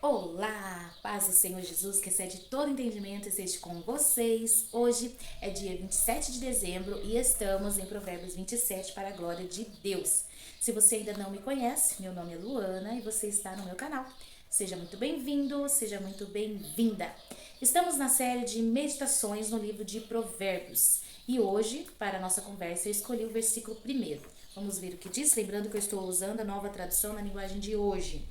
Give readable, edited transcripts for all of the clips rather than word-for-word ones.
Olá, paz do Senhor Jesus, que excede todo entendimento, esteja com vocês. Hoje é dia 27 de dezembro e estamos em Provérbios 27 para a glória de Deus. Se você ainda não me conhece, meu nome é Luana e você está no meu canal. Seja muito bem-vindo, seja muito bem-vinda. Estamos na série de meditações no livro de Provérbios e hoje, para a nossa conversa, eu escolhi o versículo primeiro. Vamos ver o que diz, lembrando que eu estou usando a nova tradução na linguagem de hoje.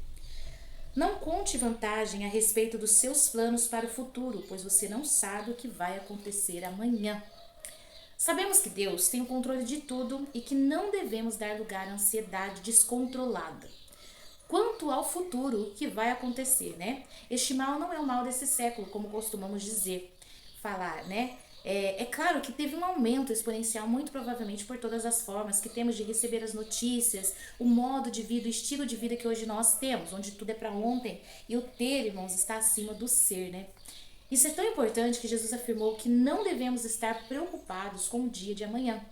Não conte vantagem a respeito dos seus planos para o futuro, pois você não sabe o que vai acontecer amanhã. Sabemos que Deus tem o controle de tudo e que não devemos dar lugar à ansiedade descontrolada. Quanto ao futuro, o que vai acontecer, né? Este mal não é o mal desse século, como costumamos falar, né? É claro que teve um aumento exponencial, muito provavelmente por todas as formas que temos de receber as notícias, o modo de vida, o estilo de vida que hoje nós temos, onde tudo é para ontem e o ter, irmãos, está acima do ser, né? Isso é tão importante que Jesus afirmou que não devemos estar preocupados com o dia de amanhã,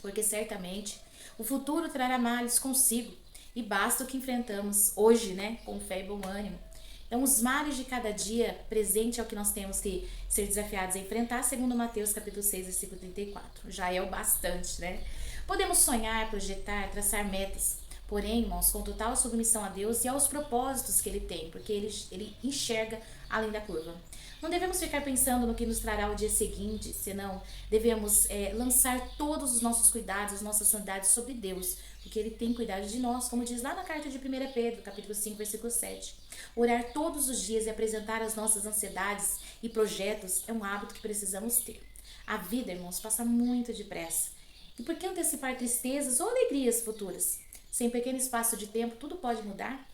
porque certamente o futuro trará males consigo e basta o que enfrentamos hoje, né, com fé e bom ânimo. Então, os males de cada dia presente é o que nós temos que ser desafiados a enfrentar, segundo Mateus capítulo 6, versículo 34. Já é o bastante, né? Podemos sonhar, projetar, traçar metas, porém, irmãos, com total submissão a Deus e aos propósitos que Ele tem, porque Ele enxerga além da curva. Não devemos ficar pensando no que nos trará o dia seguinte, senão devemos lançar todos os nossos cuidados, as nossas ansiedades sobre Deus, porque Ele tem cuidado de nós, como diz lá na carta de 1 Pedro, capítulo 5, versículo 7. Orar todos os dias e apresentar as nossas ansiedades e projetos é um hábito que precisamos ter. A vida, irmãos, passa muito depressa. E por que antecipar tristezas ou alegrias futuras? Sem pequeno espaço de tempo, tudo pode mudar.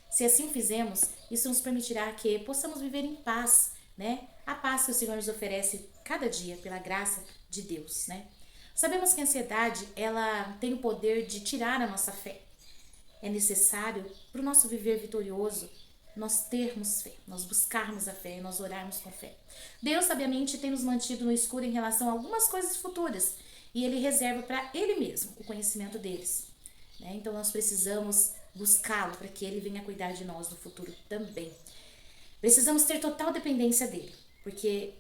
Se assim fizermos, isso nos permitirá que possamos viver em paz, né? A paz que o Senhor nos oferece cada dia pela graça de Deus, né? Sabemos que a ansiedade, ela tem o poder de tirar a nossa fé. É necessário para o nosso viver vitorioso nós termos fé, nós buscarmos a fé, nós orarmos com fé. Deus sabiamente tem nos mantido no escuro em relação a algumas coisas futuras e Ele reserva para Ele mesmo o conhecimento deles. Né? Então nós precisamos buscá-lo para que Ele venha cuidar de nós no futuro também. Precisamos ter total dependência dele, porque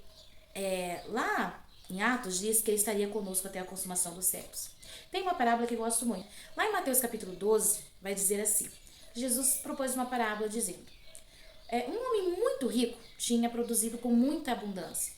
lá em Atos diz que ele estaria conosco até a consumação dos séculos. Tem uma parábola que eu gosto muito. Lá em Mateus capítulo 12, vai dizer assim: Jesus propôs uma parábola dizendo: um homem muito rico tinha produzido com muita abundância.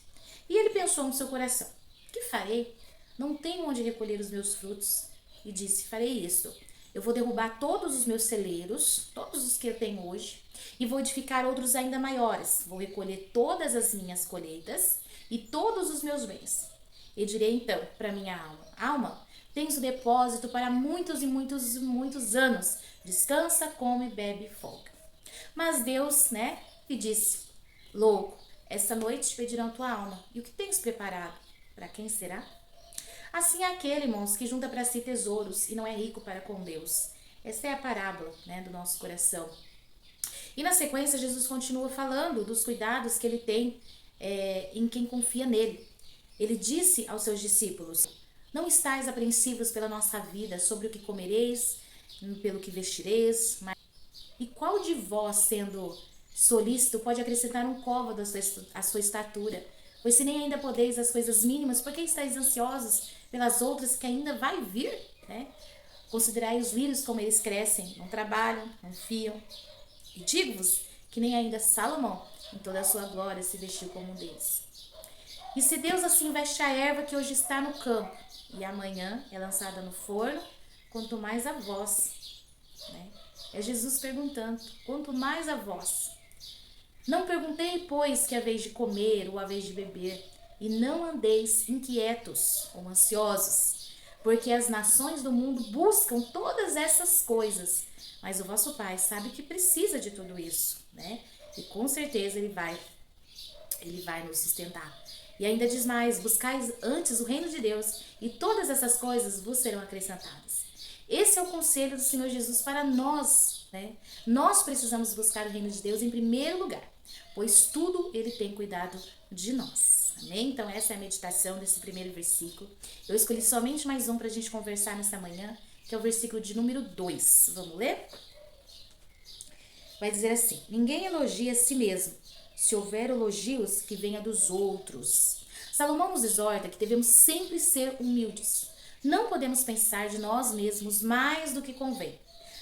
E ele pensou no seu coração: que farei? Não tenho onde recolher os meus frutos. E disse: farei isto. Eu vou derrubar todos os meus celeiros, todos os que eu tenho hoje, e vou edificar outros ainda maiores. Vou recolher todas as minhas colheitas e todos os meus bens. E direi então para minha alma: alma, tens o depósito para muitos e muitos e muitos anos. Descansa, come, bebe e folga. Mas Deus, né, lhe disse: louco, esta noite te pedirão tua alma. E o que tens preparado? Para quem será? Assim é aquele, irmãos, que junta para si tesouros e não é rico para com Deus. Essa é a parábola, né, do nosso coração. E na sequência, Jesus continua falando dos cuidados que ele tem em quem confia nele. Ele disse aos seus discípulos: não estais apreensivos pela nossa vida, sobre o que comereis, pelo que vestireis. E qual de vós, sendo solícito, pode acrescentar um côvado à sua estatura? Pois se nem ainda podeis as coisas mínimas, por que estáis ansiosos pelas outras que ainda vai vir? Né? Considerai os lírios como eles crescem, não trabalham, não fiam. E digo-vos que nem ainda Salomão, em toda a sua glória, se vestiu como um deles. E se Deus assim veste a erva que hoje está no campo, e amanhã é lançada no forno, quanto mais a vós. Né? É Jesus perguntando: quanto mais a vós. Não perguntei, pois, que a vez de comer ou a vez de beber, e não andeis inquietos ou ansiosos, porque as nações do mundo buscam todas essas coisas, mas o vosso Pai sabe que precisa de tudo isso, né? E com certeza ele vai nos sustentar. E ainda diz mais: buscais antes o reino de Deus, e todas essas coisas vos serão acrescentadas. Esse é o conselho do Senhor Jesus para nós, né? Nós precisamos buscar o reino de Deus em primeiro lugar, pois tudo Ele tem cuidado de nós. Amém? Então essa é a meditação desse primeiro versículo. Eu escolhi somente mais um para a gente conversar nessa manhã, que é o versículo de número 2. Vamos ler? vai dizer assim: ninguém elogia a si mesmo. Se houver elogios, que venha dos outros. Salomão nos exorta que devemos sempre ser humildes. Não podemos pensar de nós mesmos mais do que convém.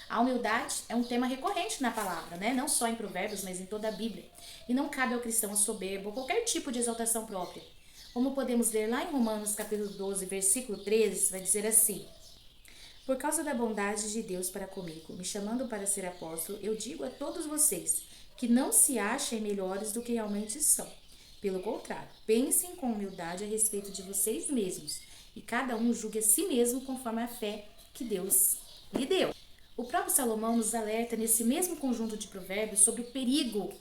A humildade é um tema recorrente na palavra, né? Não só em Provérbios, mas em toda a Bíblia. E não cabe ao cristão a soberba ou qualquer tipo de exaltação própria. Como podemos ler lá em Romanos capítulo 12, versículo 13, vai dizer assim: por causa da bondade de Deus para comigo, me chamando para ser apóstolo, eu digo a todos vocês que não se achem melhores do que realmente são. Pelo contrário, pensem com humildade a respeito de vocês mesmos e cada um julgue a si mesmo conforme a fé que Deus lhe deu. O próprio Salomão nos alerta nesse mesmo conjunto de provérbios sobre o perigo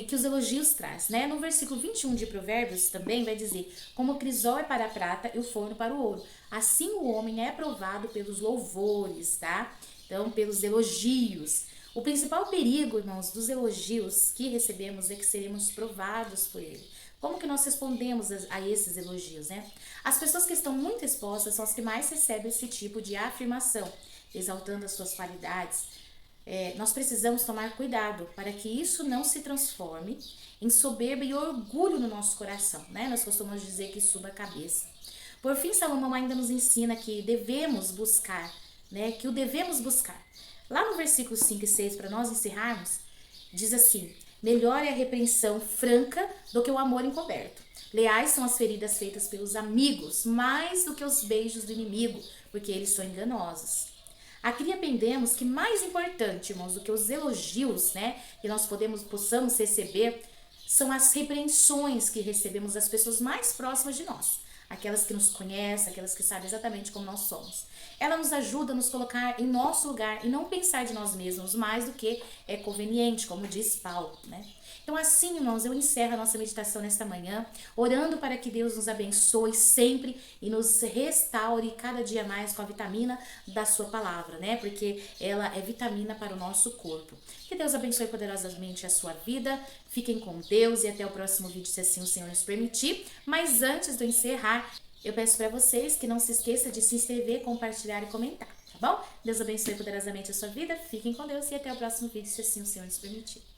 que os elogios traz, né? No versículo 21 de Provérbios também vai dizer: como o crisol é para a prata e o forno para o ouro, assim o homem é provado pelos louvores, tá? Então, pelos elogios. O principal perigo, irmãos, dos elogios que recebemos é que seremos provados por ele. Como que nós respondemos a esses elogios, né? As pessoas que estão muito expostas são as que mais recebem esse tipo de afirmação, exaltando as suas qualidades. Nós precisamos tomar cuidado para que isso não se transforme em soberba e orgulho no nosso coração, né? Nós costumamos dizer que suba a cabeça. Por fim, Salomão ainda nos ensina que devemos buscar, né? Que o devemos buscar. Lá no versículo 5 e 6, para nós encerrarmos, diz assim: melhor é a repreensão franca do que o amor encoberto. Leais são as feridas feitas pelos amigos, mais do que os beijos do inimigo, porque eles são enganosos. Aqui aprendemos que mais importante, irmãos, do que os elogios, né, que nós possamos receber, são as repreensões que recebemos das pessoas mais próximas de nós. Aquelas que nos conhecem, aquelas que sabem exatamente como nós somos. Ela nos ajuda a nos colocar em nosso lugar e não pensar de nós mesmos mais do que é conveniente, como diz Paulo, né? Então assim, irmãos, eu encerro a nossa meditação nesta manhã, orando para que Deus nos abençoe sempre e nos restaure cada dia mais com a vitamina da sua palavra, né? Porque ela é vitamina para o nosso corpo. Que Deus abençoe poderosamente a sua vida. Fiquem com Deus e até o próximo vídeo, se assim o Senhor nos permitir. Mas antes de eu encerrar, eu peço para vocês que não se esqueça de se inscrever, compartilhar e comentar, tá bom? Deus abençoe poderosamente a sua vida. Fiquem com Deus e até o próximo vídeo, se assim o Senhor nos permitir.